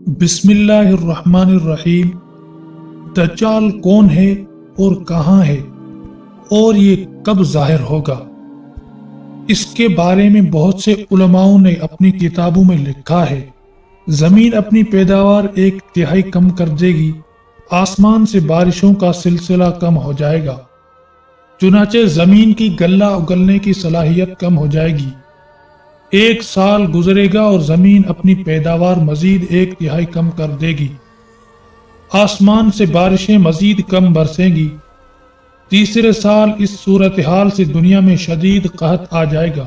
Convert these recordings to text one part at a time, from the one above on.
بسم اللہ الرحمن الرحیم۔ دجال کون ہے اور کہاں ہے اور یہ کب ظاہر ہوگا؟ اس کے بارے میں بہت سے علماؤں نے اپنی کتابوں میں لکھا ہے۔ زمین اپنی پیداوار 1/3 کم کر دے گی، آسمان سے بارشوں کا سلسلہ کم ہو جائے گا، چنانچہ زمین کی غلہ اگلنے کی صلاحیت کم ہو جائے گی۔ 1 سال گزرے گا اور زمین اپنی پیداوار مزید 1/3 کم کر دے گی، آسمان سے بارشیں مزید کم برسیں گی۔ تیسرے سال اس صورتحال سے دنیا میں شدید قحط آ جائے گا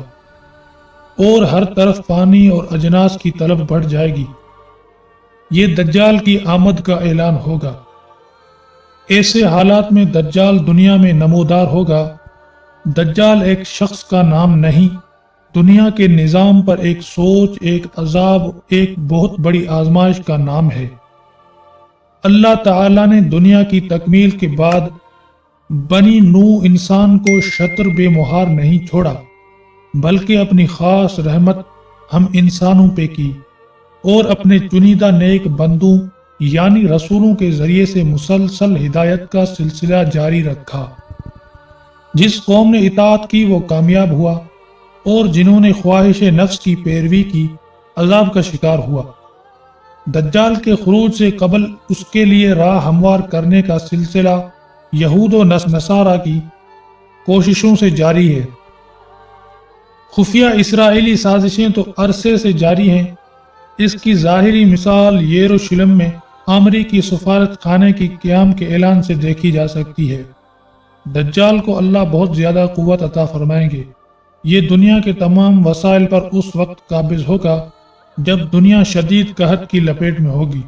اور ہر طرف پانی اور اجناس کی طلب بڑھ جائے گی۔ یہ دجال کی آمد کا اعلان ہوگا۔ ایسے حالات میں دجال دنیا میں نمودار ہوگا۔ دجال ایک شخص کا نام نہیں، دنیا کے نظام پر ایک سوچ، ایک عذاب، ایک بہت بڑی آزمائش کا نام ہے۔ اللہ تعالیٰ نے دنیا کی تکمیل کے بعد بنی نوح انسان کو شطر بے مہار نہیں چھوڑا، بلکہ اپنی خاص رحمت ہم انسانوں پہ کی اور اپنے چنیدہ نیک بندوں یعنی رسولوں کے ذریعے سے مسلسل ہدایت کا سلسلہ جاری رکھا۔ جس قوم نے اطاعت کی وہ کامیاب ہوا اور جنہوں نے خواہش نفس کی پیروی کی عذاب کا شکار ہوا۔ دجال کے خروج سے قبل اس کے لیے راہ ہموار کرنے کا سلسلہ یہود و نصارہ کی کوششوں سے جاری ہے۔ خفیہ اسرائیلی سازشیں تو عرصے سے جاری ہیں۔ اس کی ظاہری مثال یروشلم میں امریکی سفارت خانے کی قیام کے اعلان سے دیکھی جا سکتی ہے۔ دجال کو اللہ بہت زیادہ قوت عطا فرمائیں گے۔ یہ دنیا کے تمام وسائل پر اس وقت قابض ہوگا جب دنیا شدید قحط کی لپیٹ میں ہوگی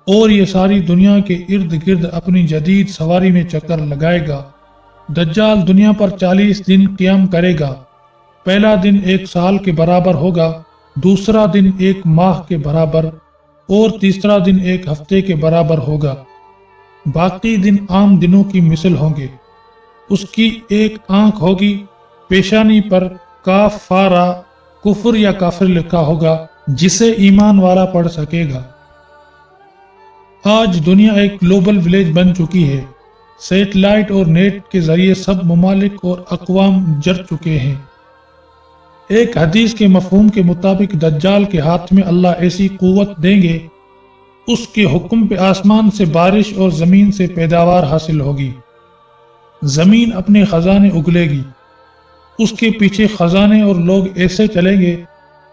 اور یہ ساری دنیا کے ارد گرد اپنی جدید سواری میں چکر لگائے گا۔ دجال دنیا پر 40 دن قیام کرے گا۔ پہلا دن 1 سال کے برابر ہوگا، دوسرا دن 1 ماہ کے برابر اور تیسرا دن 1 ہفتے کے برابر ہوگا۔ باقی دن عام دنوں کی مثل ہوں گے۔ اس کی ایک آنکھ ہوگی، پیشانی پر کاف فارا کفر یا کافر لکھا ہوگا جسے ایمان والا پڑھ سکے گا۔ آج دنیا ایک گلوبل ولیج بن چکی ہے۔ سیٹلائٹ اور نیٹ کے ذریعے سب ممالک اور اقوام جڑ چکے ہیں۔ ایک حدیث کے مفہوم کے مطابق دجال کے ہاتھ میں اللہ ایسی قوت دیں گے، اس کے حکم پہ آسمان سے بارش اور زمین سے پیداوار حاصل ہوگی۔ زمین اپنے خزانے اگلے گی، اس کے پیچھے خزانے اور لوگ ایسے چلیں گے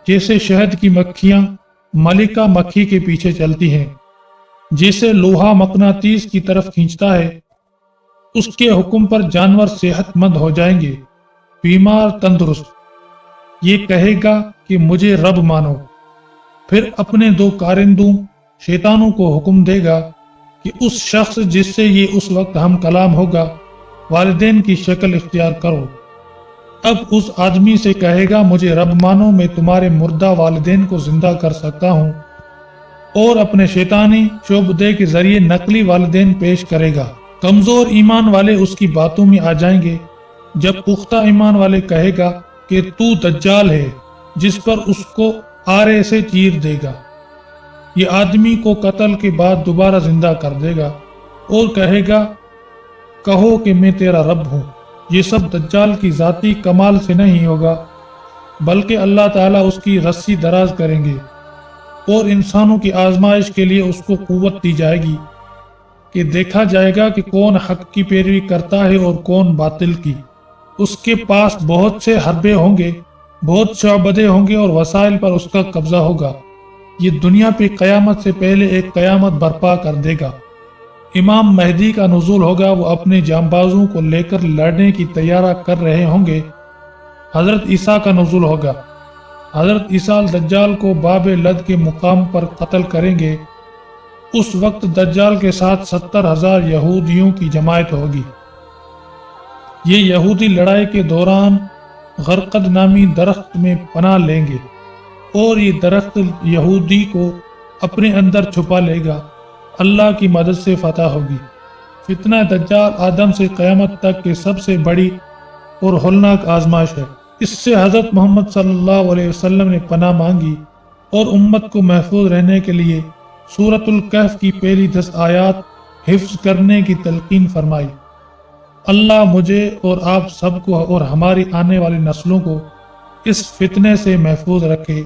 جیسے شہد کی مکھیاں ملکہ مکھی کے پیچھے چلتی ہیں۔ جیسے لوہا مقناطیس کی طرف کھینچتا ہے، اس کے حکم پر جانور صحت مند ہو جائیں گے، بیمار تندرست۔ یہ کہے گا کہ مجھے رب مانو، پھر اپنے 2 کارندوں شیطانوں کو حکم دے گا کہ اس شخص جس سے یہ اس وقت ہم کلام ہوگا والدین کی شکل اختیار کرو۔ اب اس آدمی سے کہے گا مجھے رب مانو، میں تمہارے مردہ والدین کو زندہ کر سکتا ہوں، اور اپنے شیطانی شعبدے کے ذریعے نقلی والدین پیش کرے گا۔ کمزور ایمان والے اس کی باتوں میں آ جائیں گے، جب پختہ ایمان والے کہے گا کہ تو دجال ہے، جس پر اس کو آرے سے چیر دے گا۔ یہ آدمی کو قتل کے بعد دوبارہ زندہ کر دے گا اور کہے گا کہو کہ میں تیرا رب ہوں۔ یہ سب دجال کی ذاتی کمال سے نہیں ہوگا، بلکہ اللہ تعالیٰ اس کی رسی دراز کریں گے اور انسانوں کی آزمائش کے لیے اس کو قوت دی جائے گی کہ دیکھا جائے گا کہ کون حق کی پیروی کرتا ہے اور کون باطل کی۔ اس کے پاس بہت سے حربے ہوں گے، بہت شعبدے ہوں گے اور وسائل پر اس کا قبضہ ہوگا۔ یہ دنیا پہ قیامت سے پہلے ایک قیامت برپا کر دے گا۔ امام مہدی کا نزول ہوگا، وہ اپنے جانبازوں کو لے کر لڑنے کی تیاری کر رہے ہوں گے۔ حضرت عیسیٰ کا نزول ہوگا۔ حضرت عیسیٰ دجال کو باب لد کے مقام پر قتل کریں گے۔ اس وقت دجال کے ساتھ 70,000 یہودیوں کی جماعت ہوگی۔ یہ یہودی لڑائی کے دوران غرقد نامی درخت میں پناہ لیں گے اور یہ درخت یہودی کو اپنے اندر چھپا لے گا۔ اللہ کی مدد سے فتح ہوگی۔ فتنہ دجال آدم سے قیامت تک کی سب سے بڑی اور ہولناک آزمائش ہے۔ اس سے حضرت محمد صلی اللہ علیہ وسلم نے پناہ مانگی اور امت کو محفوظ رہنے کے لیے سورۃ الکہف کی پہلی 10 آیات حفظ کرنے کی تلقین فرمائی۔ اللہ مجھے اور آپ سب کو اور ہماری آنے والی نسلوں کو اس فتنے سے محفوظ رکھے۔